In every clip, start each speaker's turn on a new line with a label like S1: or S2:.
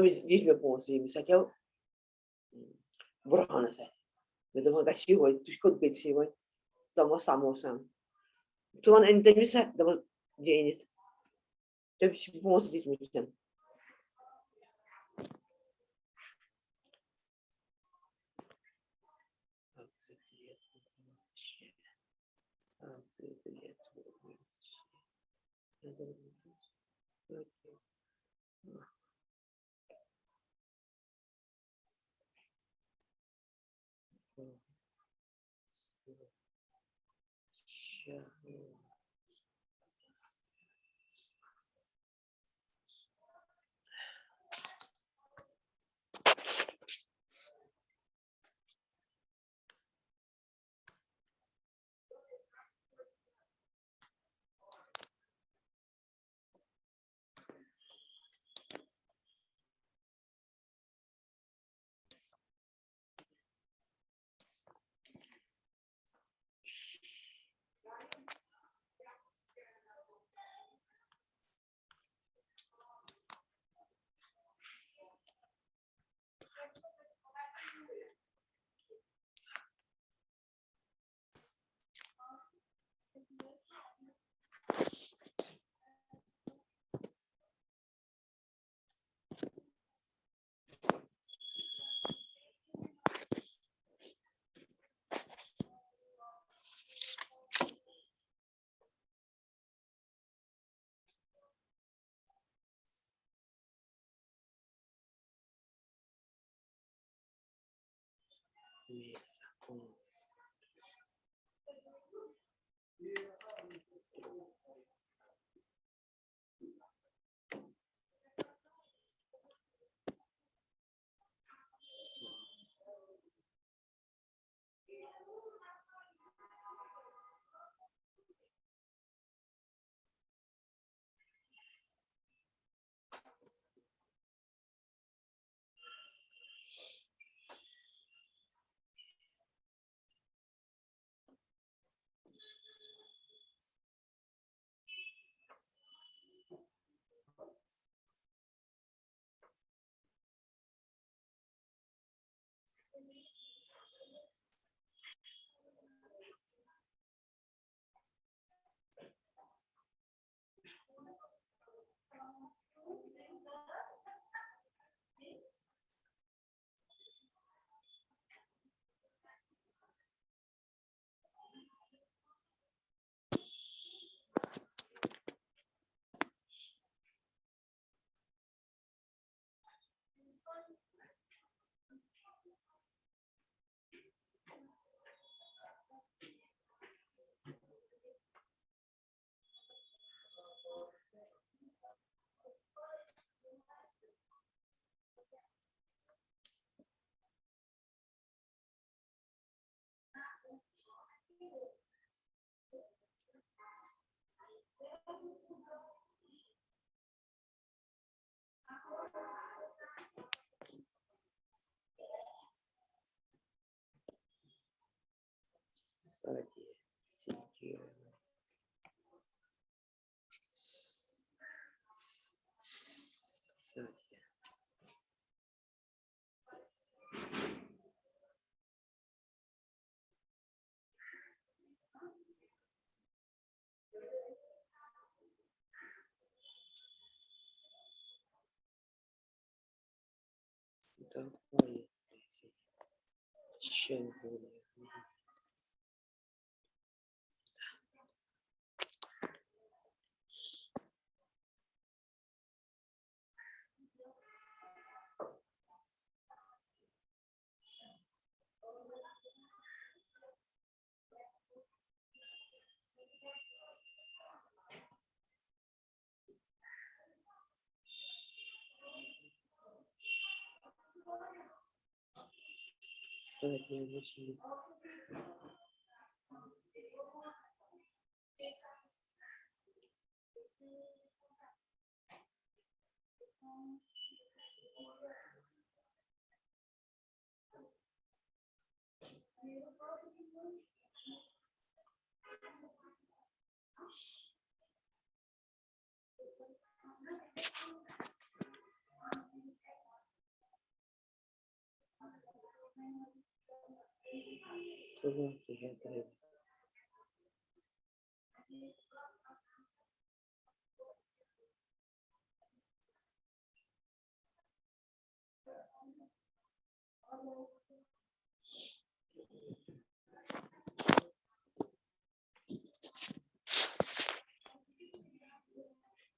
S1: biz gitme ponsi misakya burhana sa medo ga si hoy tuskot bet si hoy tamo samosan tuan entemi sa tamo jenit tabi si ponsi ditmiştim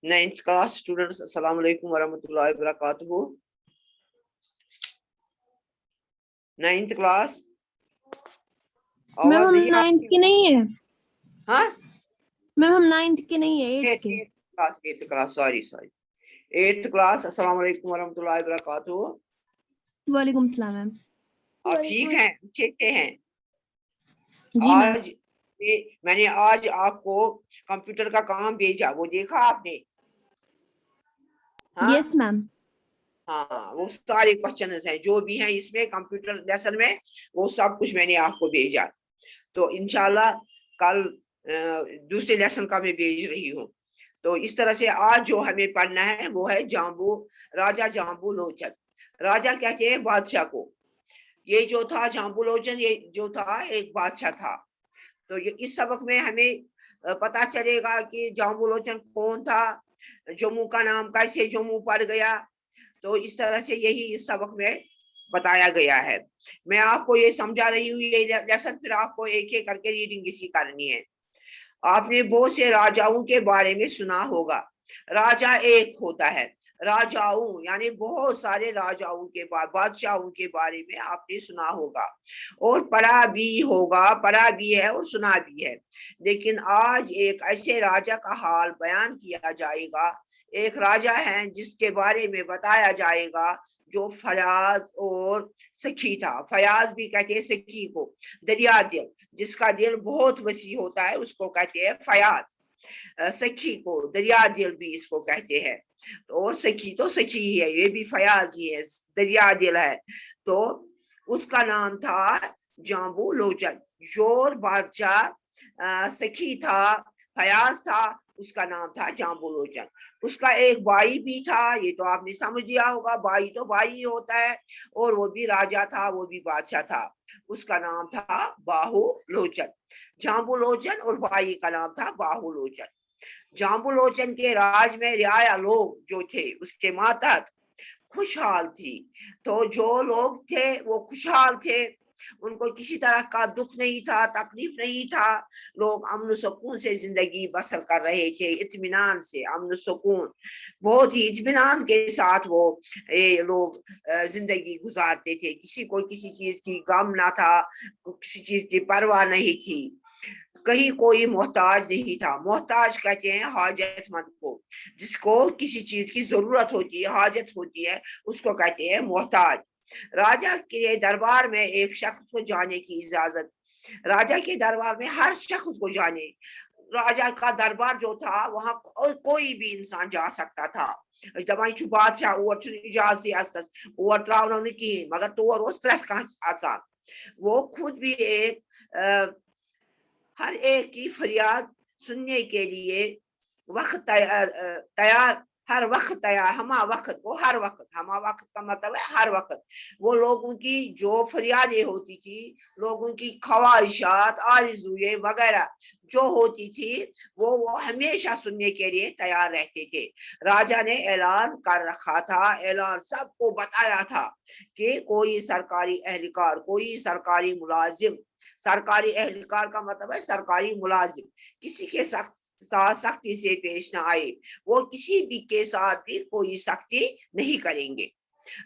S1: Ninth class students, assalamu alaikum warahmatullahi wabarakatuh. Ninth class.
S2: Ma'am हम 9th की नहीं है।
S1: हाँ
S2: ma'am हम 9th की नहीं है, 8th की।
S1: 8th class, sorry 8th class, assalamu alaikum warahmatullahi wabarakatuh.
S2: वालेकुम सलाम मैम।
S1: आप ठीक हैं, अच्छे से हैं?
S2: जी मैम।
S1: आज मैंने आज आपको कंप्यूटर का काम भेजा, वो देखा आपने? हाँ?
S2: Yes ma'am.
S1: हाँ, वो सारे क्वेश्चंस हैं जो भी हैं इसमें कंप्यूटर लेसन में, वो सब कुछ मैंने आपको भेजा। तो इंशाल्लाह कल दूसरे लेसन का मैं भेज रही हूँ। तो इस तरह से आज जो हमें पढ़ना है वो है राजा जाम्बू लोचन। राजा कहते हैं बादशाह को। ये जो था जाम्बू लोचन, ये जो था एक बादशाह था। तो इस सबक में हमें पता चलेगा कि जाम्बू लोचन कौन था, जम्मू का नाम कैसे जम्मू पड़ गया। तो इस तरह से यही इस सबक में बताया गया है। मैं आपको ये समझा रही हूँ ये लेसन, फिर आपको एक एक करके रीडिंग इसी करनी है। आपने बहुत से राजाओं के बारे में सुना होगा। राजा एक होता है, राजाओं यानी बहुत सारे राजाओं के बादशाहों के बारे में आपने सुना होगा और पढ़ा भी होगा, पढ़ा भी है और सुना भी है। लेकिन आज एक ऐसे राजा का हाल बयान किया जाएगा। एक राजा है जिसके बारे में बताया जाएगा जो फयाज और सखी था। फयाज भी कहते हैं सखी को, दरिया दिल, जिसका दिल बहुत वसी होता है उसको कहते हैं फयाज। सखी को दरिया दिल भी इसको कहते हैं। और सखी तो सखी ही है, ये भी फयाज ही है, दरिया दिल है। तो उसका नाम था जाम्बू लोचन। जोर बादशाह सखी था, फयाज था, उसका नाम था जाम्बू लोचन। उसका एक भाई भी था, ये तो आपने समझ लिया होगा, भाई तो भाई ही होता है, और वो भी राजा था, वो भी बादशाह था। उसका नाम था बाहु लोचन। जाम्बू लोचन और भाई का नाम था बाहु लोचन। जाम्बू लोचन के राज में रियाया लोग जो थे उसके मातहत खुशहाल थी। तो जो लोग थे वो खुशहाल थे, उनको किसी तरह का दुख नहीं था, तकलीफ नहीं था। लोग अमन सुकून से जिंदगी बसर कर रहे थे, इत्मीनान से, अमन सुकून, बहुत ही इत्मीनान के साथ वो लोग जिंदगी गुजारते थे। किसी को किसी चीज की गम ना था, किसी चीज की परवाह नहीं थी, कहीं कोई मोहताज नहीं था। मोहताज कहते हैं हाजतमंद को, जिसको किसी चीज की जरूरत होती है, हाजत होती है, उसको कहते हैं मोहताज। राजा के दरबार में एक शख्स को जाने की इजाजत, राजा के दरबार में हर शख्स को जाने, राजा का दरबार जो था वहां कोई भी इंसान जा सकता था। दपान बादशाह और इजाजत और त्रावन कहें, मगर तौर आसान। वो खुद भी एक हर एक की फरियाद सुनने के लिए वक्त तैयार, हर वक्त तैयार, हमा वक्त को हर वक्त, हमा वक्त का मतलब है हर वक्त। वो लोगों की जो फरियादें होती थी, लोगों की ख्वाहिशात, आरज़ूएं वगैरह जो होती थी, वो हमेशा सुनने के लिए तैयार रहते थे। राजा ने ऐलान कर रखा था, ऐलान सबको बताया था कि कोई सरकारी एहलकार, कोई सरकारी मुलाजिम, सरकारी एहलकार का मतलब है सरकारी मुलाजिम, किसी के साथ सख्ती से पेश न आए। वो किसी भी के साथ भी कोई सख्ती नहीं करेंगे।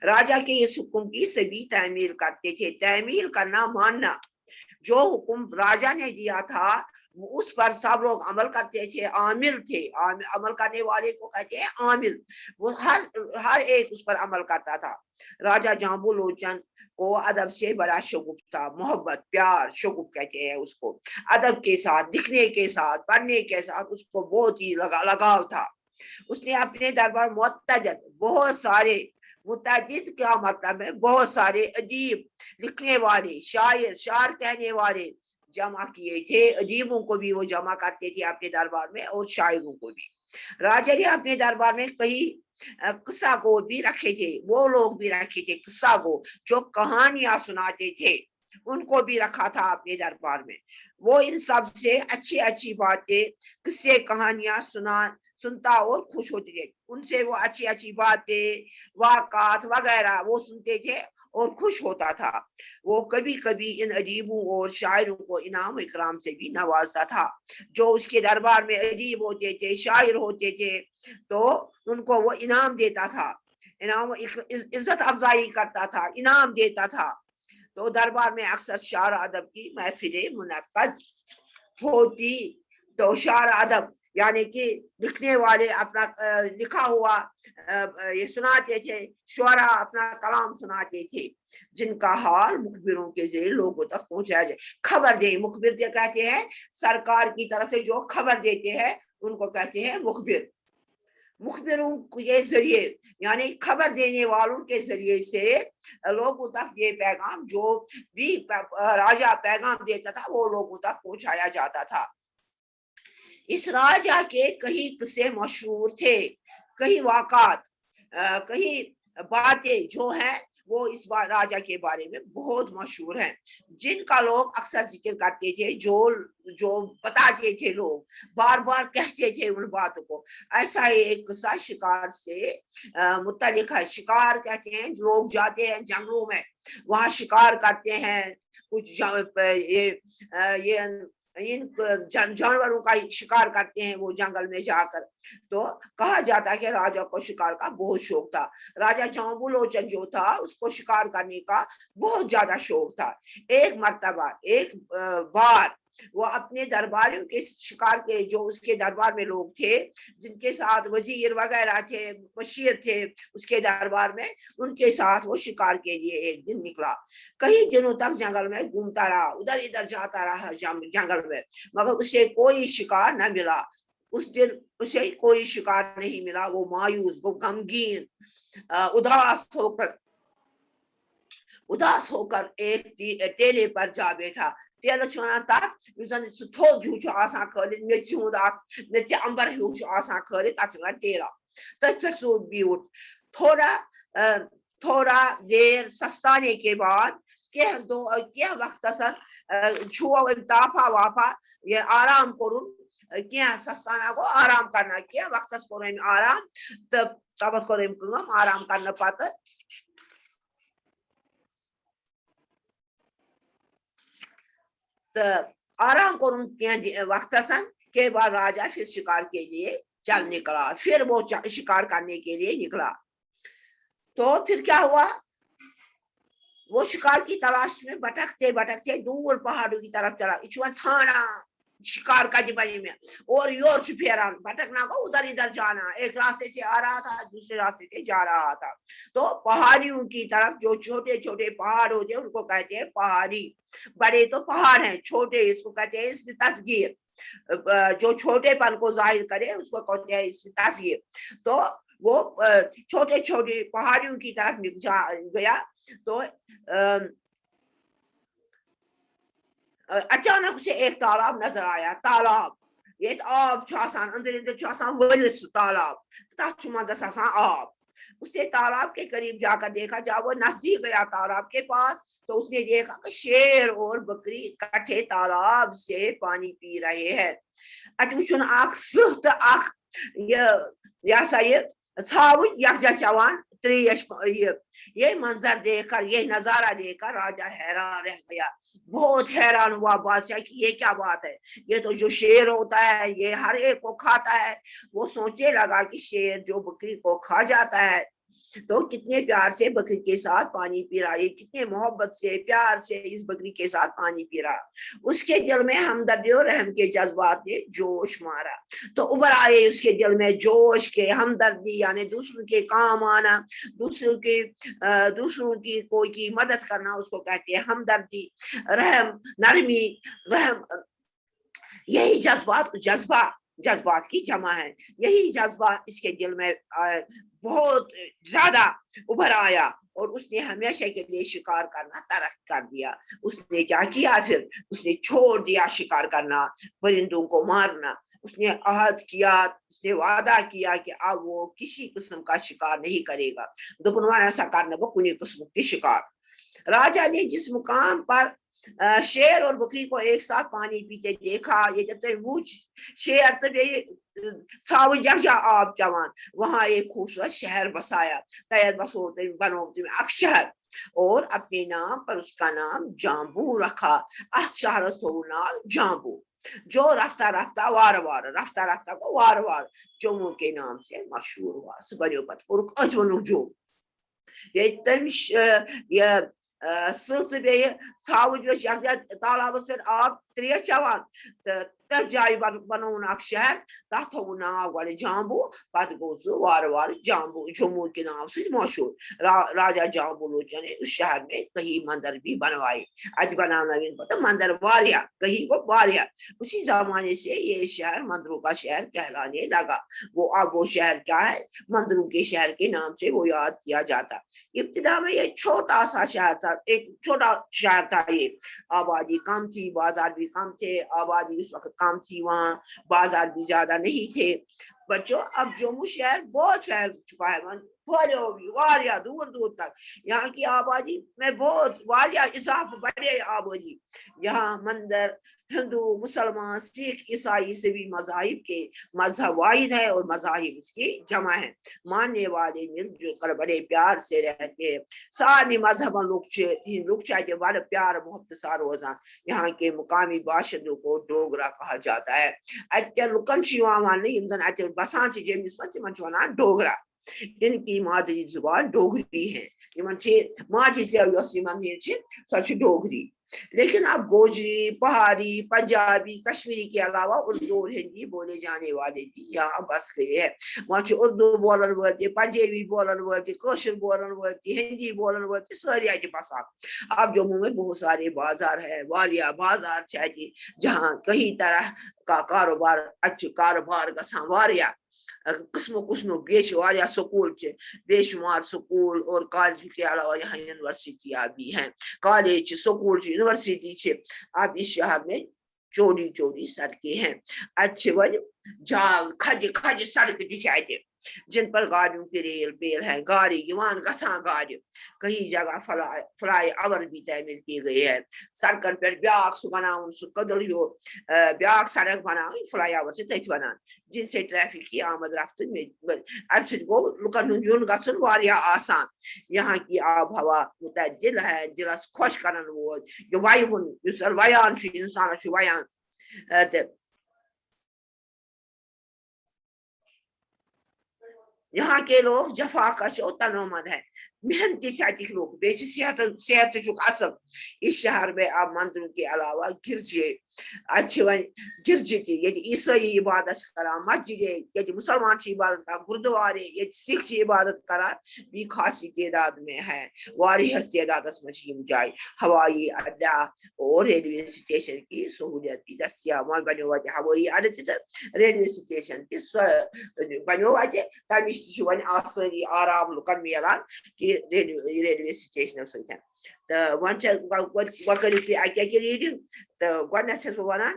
S1: राजा के इस हुक्म की सभी तामील करते थे। तामील करना, मानना, जो हुक्म राजा ने दिया था उस पर सब लोग अमल करते थे, आमिल थे। अमल करने वाले को कहते हैं आमिल। वो हर एक उस पर अमल करता था। राजा जाम्बू लोचन کو ادب سے بڑا شگف تھا, محبت پیار شگف کہتے ہیں اس کو. ادب کے ساتھ, لکھنے کے ساتھ, پڑھنے کے ساتھ اس کو بہت ہی لگاؤ تھا. اس نے اپنے دربار متعدد, بہت سارے, متعدد کیا مطلب ہے, بہت سارے ادیب, لکھنے والے, شاعر کہنے والے جمع کیے تھے. ادیبوں کو بھی وہ جمع کرتے تھے اپنے دربار میں اور شاعروں کو بھی. راجا نے اپنے دربار میں کئی قصہ گو بھی رکھے تھے, وہ لوگ بھی رکھے تھے قصہ گو جو کہانیاں سناتے تھے, ان کو بھی رکھا تھا اپنے دربار میں. وہ ان سب سے اچھی اچھی باتیں, قصے, کہانیاں سنتا اور خوش ہوتے تھے. ان سے وہ اچھی اچھی باتیں, واقعات وغیرہ وہ سنتے تھے اور خوش ہوتا تھا. وہ کبھی کبھی ان ادیبوں اور شاعروں کو انعام اکرام سے بھی نوازتا تھا. جو اس کے دربار میں ادیب ہوتے تھے, شاعر ہوتے تھے, تو ان کو وہ انعام دیتا تھا, انعام عزت افزائی کرتا تھا, انعام دیتا تھا. تو دربار میں اکثر شعر ادب کی محفلیں منعقد ہوتی. تو شعر ادب یعنی کہ لکھنے والے اپنا لکھا ہوا یہ سناتے تھے, شعراء اپنا کلام سناتے تھے, جن کا حال مخبروں کے ذریعے لوگوں تک پہنچایا جائے. خبر دے, مخبر کہتے ہیں سرکار کی طرف سے جو خبر دیتے ہیں ان کو کہتے ہیں مخبر. مخبروں کے ذریعے یعنی خبر دینے والوں کے ذریعے سے لوگوں تک یہ پیغام, جو بھی راجا پیغام دیتا تھا وہ لوگوں تک پہنچایا جاتا تھا. اس راجا کے کئی قصے مشہور تھے, کئی واقعات, کئی باتیں جو ہیں وہ اس راجا کے بارے میں بہت مشہور ہیں, جن کا لوگ اکثر ذکر کرتے تھے, جو بتاتے تھے, لوگ بار بار کہتے تھے ان باتوں کو. ایسا ہی ایک قصہ شکار سے متعلق ہے. شکار کہتے ہیں لوگ جاتے ہیں جنگلوں میں, وہاں شکار کرتے ہیں, کچھ ان جانوروں کا شکار کرتے ہیں وہ جنگل میں جا کر. تو کہا جاتا ہے کہ راجا کو شکار کا بہت شوق تھا. راجا جامبو لوچن جو تھا اس کو شکار کرنے کا بہت زیادہ شوق تھا. ایک مرتبہ, ایک بار وہ اپنے درباریوں کے شکار کے, جو اس کے دربار میں لوگ تھے, جن کے ساتھ وزیر وغیرہ تھے, مشیر تھے اس کے دربار میں, ان کے ساتھ وہ شکار کے لیے ایک دن نکلا. کئی دنوں تک جنگل میں گھومتا رہا, ادھر ادھر جاتا رہا جنگل میں, مگر اسے کوئی شکار نہ ملا. اس دن اسے کوئی شکار نہیں ملا. وہ مایوس, وہ غمگین, اداس ہو کر ایک ٹیلے پر جا بیٹھا. ٹیلس ونان تک یس تھوٚد ہیوٗ چھُ آسان کھٲلِتھ, میٚژِ ہُنٛد اکھ میٚژِ امبر ہیوٗ چھُ آسان کھٲلِتھ, تتھ چھِ ونان ٹیلا. تٔتھۍ پٮ۪ٹھ سُہ بیوٗٹھ. تھوڑا دیر سستانے کے بعد کینٛہہ وقتس چھُو أمۍ تافا وافا یہ آرام کوٚرُن, کینٛہہ سستانا گوٚو آرام کرنا, کینٛہہ وقتس کوٚر أمۍ آرام تہٕ تَپتہٕ کوٚر أمۍ کٲم. آرام کرنہٕ پتہٕ آرام کرن کینٛہہ وقتس کے بعد راجا پھر شکار کے لیے چل نکلا. پھر وہ شکار کرنے کے لیے نکلا. تو پھر کیا ہوا, وہ شکار کی تلاش میں بھٹکتے دور پہاڑوں کی طرف چلا. یہ چھُ ژھانڈان شکار کتہِ بنہِ مےٚ, اور یور چھُ پھیران. بھٹکنا کو ادھر ادھر جانا, ایک راستے سے آ رہا تھا, دوسرے راستے سے جا رہا تھا. تو پہاڑیوں کی طرف جو چھوٹے چھوٹے پہاڑ ہوتے ہیں ان کو کہتے ہیں پہاڑی. بڑے تو پہاڑ ہیں, چھوٹے اس کو کہتے ہیں اس میں تصغیر. جو چھوٹے پن کو ظاہر کرے اس کو کہتے ہیں اس میں تصغیر. تو وہ چھوٹے چھوٹے پہاڑیوں کی طرف گیا. تو اچانک سے ایک تالاب نظر آیا. تالاب یہ آب چھُ آسان, اندر چھُ آسان ؤلِتھ سُہ تالاب, تتھ چھُ منٛزس آسان آب. اس نے تالاب کے قریب جا کر دیکھا. جب وہ نزدیک گیا تالاب کے پاس تو اس نے دیکھا کہ شیر اور بکری اکٹھے تالاب سے پانی پی رہے ہیں. اتہ وچھُن اکھ سٕہہ تہٕ اکھ یہ سا یہ ژھاوٕج یکجا چوان تریش. یہ منظر دیکھ کر, یہ نظارہ دیکھ کر راجا حیران رہ گیا. بہت حیران ہوا بادشاہ کہ یہ کیا بات ہے, یہ تو جو شیر ہوتا ہے یہ ہر ایک کو کھاتا ہے. وہ سوچنے لگا کہ شیر جو بکری کو کھا جاتا ہے تو کتنے پیار سے بکری کے ساتھ پانی پی رہا ہے, کتنے محبت سے پیار سے اس بکری کے ساتھ پانی پی رہا. اس کے دل میں ہمدردی اور رحم کے جذبات نے جوش مارا. تو ابھر آئے اس کے دل میں جوش کے ہمدردی, یعنی دوسروں کے کام آنا, دوسروں کی کوئی کی مدد کرنا, اس کو کہتے ہیں ہمدردی, رحم, نرمی, رحم. یہی جذبات کی جمع ہے. یہی جذبہ اس کے دل میں بہت زیادہ ابھر آیا, اور اس نے ہمیشہ کے لیے شکار کرنا ترک کر دیا. اس نے کیا کیا پھر, اس نے چھوڑ دیا شکار کرنا, پرندوں کو مارنا. اس نے عہد کیا, اس نے وعدہ کیا کہ اب وہ کسی قسم کا شکار نہیں کرے گا. دوپن ایسا کرنا وہ کنی قسم کی شکار. راجا نے جس مقام پر شیر اور بکری کو ایک ساتھ پانی پیتے دیکھا, یہ جب وچ شیر تو ثاو جگہ آب چوان, وہاں ایک خوبصورت شہر بسایا. تیر بسو بنو اک شہر, اور اپنے نام پر اس کا نام جامبو رکھا. ات شہرس تھو نام جامبو, جو رفتہ رفتہ رفتہ کو وار وار جموں کے نام سے مشہور ہوا. سہ بنو پتہ کورک اتھ جو یہ تم یہ سٕژ بیٚیہِ ژھاوٕج ؤژھ یتھ تالابس پٮ۪ٹھ آب ترٛیش چٮ۪وان تہٕ تتھ جایہِ بنووُن اکھ شہر, تتھ تھووُن ناو گۄڈٕ جامبو, پتہٕ گوٚو سُہ وارٕ وارٕ جامبو جموں کے نام سۭتۍ مشہور. راجا جامبو لوچن نے اس شہر میں کئی مندر بھی بنوائے. اتہ بناونٲوِن پتہٕ مندر واریاہ, کہیں گوٚو واریاہ. اسی زمانے سے یہ شہر مندروں کا شہر کہلانے لگا. وہ شہر کیا ہے, مندروں کے شہر کے نام سے وہ یاد کیا جاتا. ابتدا میں یہ چھوٹا سا شہر تھا, ایک چھوٹا شہر تھا. یہ آبادی کم تھی, بازار بھی کم تھے. آبادی اس وقت کم تھی وہاں, بازار بھی زیادہ نہیں تھے. بچوں اب جموں شہر بہت پھیل چکا ہے, پھیلو بھی واریاہ دور دور تک. یہاں کی آبادی میں بہت واریاہ اضافہ بڑھے آبادی. یہاں مندر, ہندو, مسلمان, سکھ, عیسائی سبھی مذاہب کے مذہب واحد ہے, اور مذاہب اس کی جمع ہے. ماننے والے مل جل کر بڑے پیار سے رہتے ہیں. سارے مذہب لوگ چاہتے بڑے پیار محبت سا روزان. یہاں کے مقامی باشندوں کو ڈوگرا کہا جاتا ہے. اتہ لکن ون بسان جمس من ونان ڈوگرا. ان کی مادری زبان ڈوگری ہے. ماجی زیو سو ڈوگری. لیکن اب گوجری, پہاڑی, پنجابی, کشمیری کے علاوہ اردو اور ہندی بولے جانے والے بھی یہاں بس گئے ہیں. وہاں اردو بولن ول, پنجابی بولن ول, کوشر بولن ول, ہندی بولن ول, ساری اتہ بسان. اب جموں میں بہت سارے بازار ہے, واریاہ بازار اتہ, جہاں کئی طرح کا کاروبار, اچھا کاروبار گسان واریاہ قسموں واریاہ سکول بے شمار سکول اور کالج کے علاوہ یہاں یونیورسٹیاں بھی ہیں. College, school, university. اب اس شہر میں چوڑی چوڑی سڑکیں ہیں. اچھے ون جال کھج سڑک تہ جن پر گاڑیوں کے ریل پیل ہے. گاڑی گسان گاڑی, کئی جگہ فلائی اوور بھی تعمیر کی گئی ہے. سڑکن پہ بیاکھ سہ بناؤن سہ قدر ہو بیاکھ سڑک بناؤن فلائی اوور سے تتھ ونان, جن سے ٹریفک کی آمد رفت ام سۭتۍ گوٚو لُکن ہُنٛد یُن گژھُن واریاہ آسان. یہاں کی آب ہوا متعدل ہے, دلس خوش کرن وول. یہ ویہُن یُس زن ویان چھُ انسانس چھُ ویان, یہاں کے لوگ جفاکش اور تنومند ہے, محنتی اتک لوگ, بیچ صحت اصل. اس شہر میں اب مندروں کے علاوہ گرجے ون گرجہ تہ یہ عیسائی عبادت کران, مسجد یہ مسلمان عبادت کران, گردوارے یہ سکھ عبادت کران بھی خاصی تعداد میں ہے. واریہس تعدادس میں جائے. ہوائی اڈہ اور ریلوے سٹیشن کی سہولیت بھی دستیاب. وہاں بنو اتہ ہوائی اڈہ تہ ریلوے سٹیشن تہ بنو اتہ, تمچ تہ ون آسانی آرام لکن ملان کہ ریلوے سٹیشن سۭتۍ. تو ون کرو تھی اکہ ریڈنگ. تو گۄڈنیتھ چھس بہٕ ونان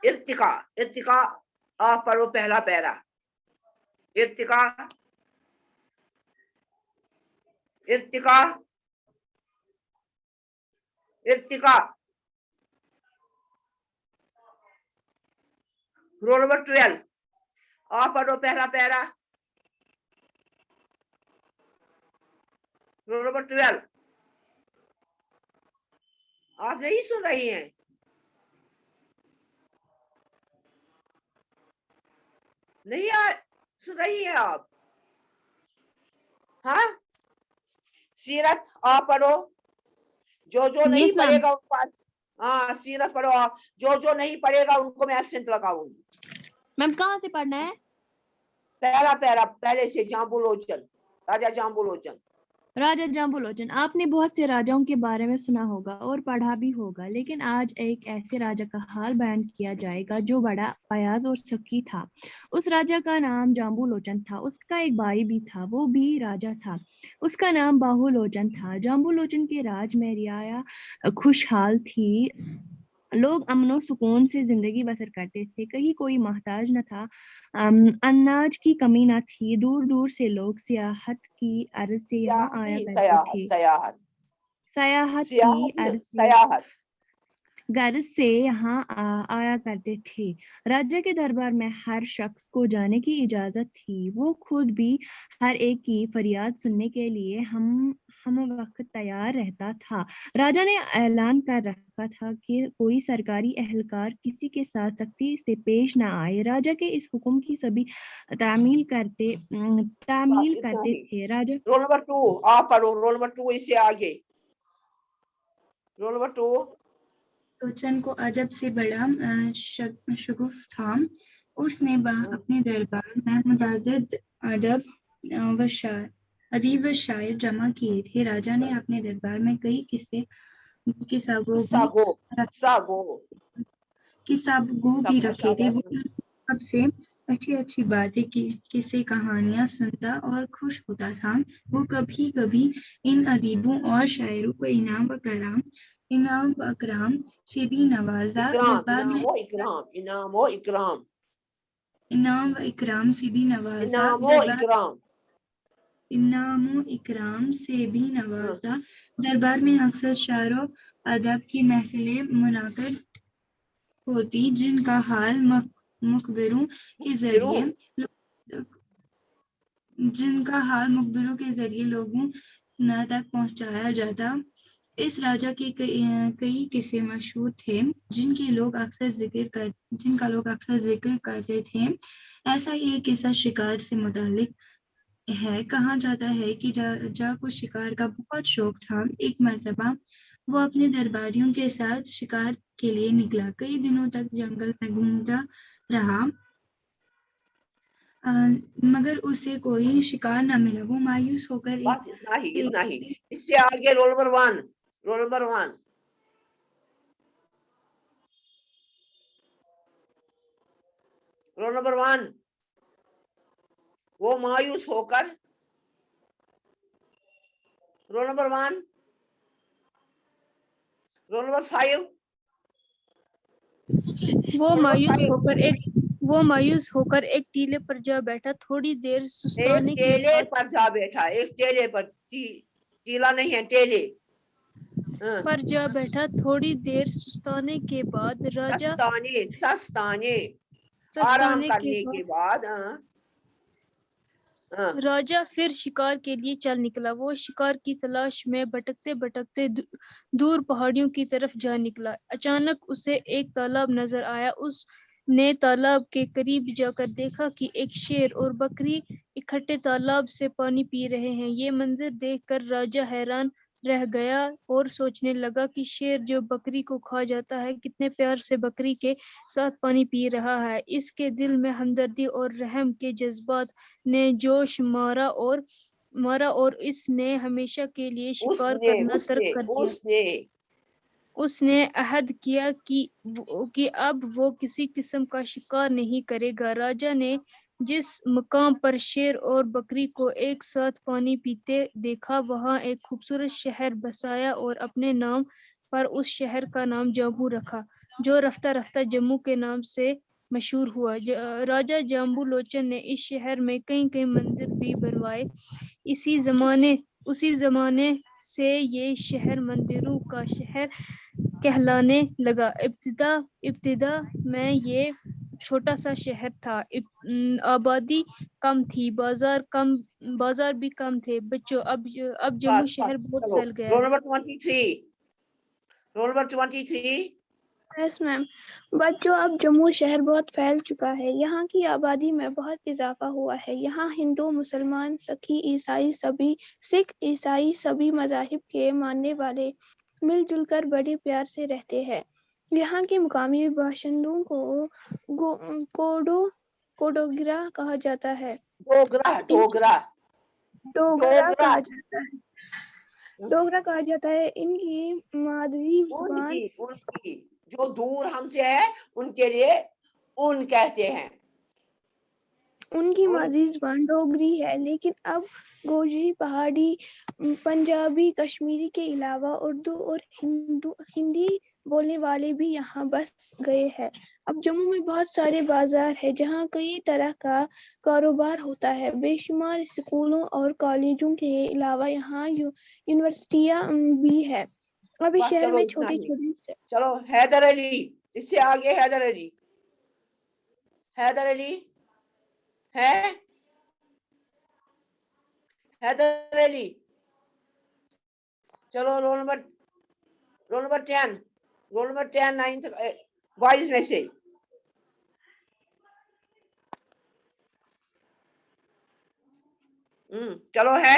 S1: ارتقا آپ پڑھو پہلا پیرا. ارتقا رول نمبر 12. آپ پڑھو پہلا پیرا. Roll number 12. آپ نہیں سن رہی ہیں. نہیں सुन रही है आप? हाँ, सीरत आप पढ़ो, जो नहीं
S2: Yes, ma'am.
S1: पढ़ेगा उनको हाँ सीरत पढ़ो आप, जो नहीं पढ़ेगा उनको मैं एब्सेंट लगाऊंगी।
S2: मैम कहाँ से पढ़ना है?
S1: पहला पैरा पहले से, जाम्बुलोचन, राजा जाम्बुलोचन।
S2: राजा जाम्बुलोचन, आपने बहुत से राजाओं के बारे में सुना होगा और पढ़ा भी होगा, लेकिन आज एक ऐसे राजा का हाल बयान किया जाएगा जो बड़ा फयाज और शकी था। उस राजा का नाम जाम्बुलोचन था। उसका एक भाई भी था, वो भी राजा था। उसका नाम बाहुलोचन था। जाम्बुलोचन के राज में रियाया खुशहाल थी। लोग अमनो सुकून से जिंदगी बसर करते थे। कहीं कोई मोहताज न था। अनाज की कमी न थी। दूर दूर से लोग सियाहत की अर्ज से यहाँ आया करते
S1: सयाहत
S2: थे।
S1: सयाहत
S2: सयाहत की
S1: सियाहत
S2: अर्ज से
S1: सयाहत
S2: गर्ज से यहाँ आया करते थे। राजा के दरबार में हर शख्स को जाने की इजाजत थी। वो खुद भी हर एक की फरियाद सुनने के लिए हम वक्त तैयार रहता था। राजा ने ऐलान कर रखा था कि कोई सरकारी एहलकार किसी के साथ सख्ती से पेश न आए। राजा के इस हुक्म की सभी तामील
S1: बस इतना
S2: करते
S1: ही।
S2: थे। राजा
S1: रोल नंबर 2 आप पढ़ो, रोल नंबर 2 इससे आगे, रोल नंबर 2।
S3: लोचन को अदब से बड़ा शगुफ था। उसने अपने दरबार में मुतअद्दिद अदीब व शायर जमा किए थे। राजा ने अपने दरबार में कई किस्सागो भी रखे थे। वो सबसे अच्छी अच्छी बातें किस्से कहानियां सुनता और खुश होता था। वो कभी कभी इन अदीबों और शायरों को इनाम व इकराम से भी नवाजा। दरबार में इनाम व इकराम से भी नवाजा। दरबार में अक्सर शायरों अदब की महफिलें मुनाकिद होती, जिनका हाल मुखबिरों के जरिए लोगों तक पहुंचाया जाता। इस राजा के कई किस्से मशहूर थे जिनका लोग अक्सर जिक्र करते थे। ऐसा ही एक किस्सा शिकार से मुतालिक है। कहा जाता है कि राजा को शिकार का बहुत शौक था। एक मर्तबा वो अपने दरबारियों के साथ शिकार के लिए निकला। कई दिनों तक जंगल में घूमता रहा, मगर उसे कोई शिकार न मिला। वो मायूस होकर
S1: बस इतना ही। इससे आगे roll number 1, roll number 1। Roll number 1, वो मायूस होकर, रोल नंबर 1। रोल नंबर 5,
S4: वो मायूस होकर एक टीले पर जा बैठा। थोड़ी देर सुस्ताने के
S1: टेले
S4: बाद
S1: पर जा बैठा, एक टेले पर, टीला नहीं है, टेले
S4: पर जा बैठा। थोड़ी देर सुस्ताने के बाद राजा
S1: सस्ताने आराम
S4: सस्ताने
S1: करने के बाद
S4: राजा फिर शिकार के लिए चल निकला। वो शिकार की तलाश में भटकते भटकते दूर पहाड़ियों की तरफ जा निकला। अचानक उसे एक तालाब नजर आया। उसने तालाब के करीब जाकर देखा कि एक शेर और बकरी इकट्ठे तालाब से पानी पी रहे हैं। ये मंजर देखकर राजा हैरान रह गया और सोचने लगा कि शेर जो बकरी को खा जाता है, कितने प्यार से बकरी के साथ पानी पी रहा है। इसके दिल में हमदर्दी और रहम के जज्बात ने जोश मारा और इसने हमेशा के लिए शिकार करना तर्क कर दिया। उसने अहद किया कि अब वो किसी किस्म का शिकार नहीं करेगा। राजा ने जिस मकाम पर शेर और बकरी को एक साथ पानी पीते देखा, वहां एक खूबसूरत शहर बसाया और अपने नाम पर उस शहर का नाम जम्मू रखा, जो रफ्ता रफ्ता जम्मू के नाम से मशहूर हुआ। राजा जाम्बुलोचन ने इस शहर में कई मंदिर भी बनवाए। उसी जमाने से ये शहर मंदिरों का शहर कहलाने लगा। इब्तिदा में ये छोटा सा शहर था। आबादी कम थी, बाजार भी कम थे। बच्चों, अब जम्मू शहर बहुत फैल गया है।
S1: Roll number 23, roll number 23।
S5: Yes ma'am. बच्चों, अब जम्मू शहर बहुत फैल चुका है। यहाँ की आबादी में बहुत इजाफा हुआ है। यहाँ हिंदू, मुसलमान, सिख ईसाई सभी मजाहिब के मानने वाले मिलजुल कर बड़े प्यार से रहते हैं। यहाँ के मुकामी बाशिंदों को कोडोगरा कहा जाता है।
S1: डोगरा डोगरा
S5: डोगरा
S1: डोगरा
S5: कहा जाता है। डोगरा कहा जाता है। इनकी मादरी जुबान
S1: उनकी जो दूर हमसे है उनके लिए उन कहते हैं।
S5: उनकी मादरी जुबान डोगरी है, लेकिन अब गोजरी, पहाड़ी, पंजाबी, कश्मीरी के अलावा उर्दू और हिंदी बोलने वाले भी यहाँ बस गए हैं। अब जम्मू में बहुत सारे बाजार है जहाँ कई तरह का कारोबार होता है। बेशुमार स्कूलों और कॉलेजों के अलावा यहाँ यूनिवर्सिटियाँ भी है। अब इस
S1: बस
S5: शहर
S1: चलो
S5: में
S1: इतना
S5: छोटे
S1: ही।
S5: छोटे
S1: चलो हैदर अली, इससे आगे हैदर अली है। हैदर अली, चलो रोल नंबर 10 9th बॉयज में से। चलो है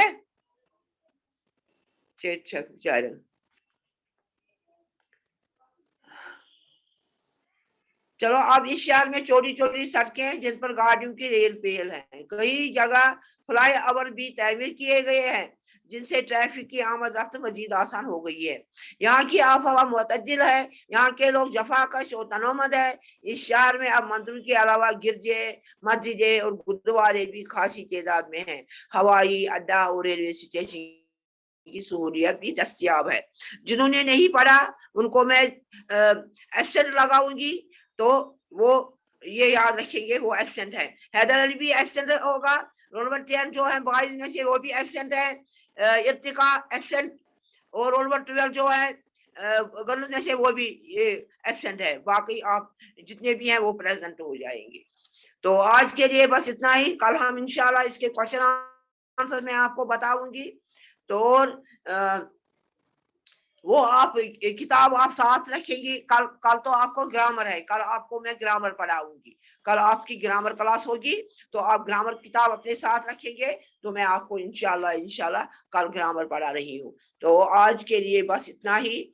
S1: 4। चलो, अब इस शहर में छोटी छोटी सड़कें हैं जिन पर गाड़ियों की रेल पेल है। कई जगह फ्लाई ओवर भी तामीर किए गए हैं जिनसे ट्रैफिक की आमद रफ्त मजीद आसान हो गई है। यहाँ की आबहवा मुतदिल है। यहाँ के लोग जफाकश और तनोमद है। इस शहर में अब मंदिरों के अलावा गिरजे, मस्जिदें और गुरुद्वारे भी खासी तादाद में हैं। हवाई अड्डा और रेलवे स्टेशन की सहूलियत भी दस्तयाब है। जिन्होंने नहीं पढ़ा उनको मैं एब्सेंट लगाऊंगी, तो वो ये याद रखेंगे वो एब्सेंट है। हैदर अली भी एब्सेंट होगा। रोल नंबर 10 जो है बॉयज में से वो भी एब्सेंट है। इर्तिका एब्सेंट, और रोल नंबर 12 जो है गर्ल्स में से वो भी ये एब्सेंट है। बाकी आप जितने भी हैं वो प्रेजेंट हो जाएंगे। तो आज के लिए बस इतना ही। कल हम इंशाल्लाह इसके क्वेश्चन आंसर में आपको बताऊंगी। तो वो आप किताब आप साथ रखेंगी। कल तो आपको ग्रामर है, कल आपको मैं ग्रामर पढ़ाऊंगी। कल आपकी ग्रामर क्लास होगी, तो आप ग्रामर किताब अपने साथ रखेंगे, तो मैं आपको इंशाल्लाह कल ग्रामर पढ़ा रही हूँ। तो आज के लिए बस इतना ही।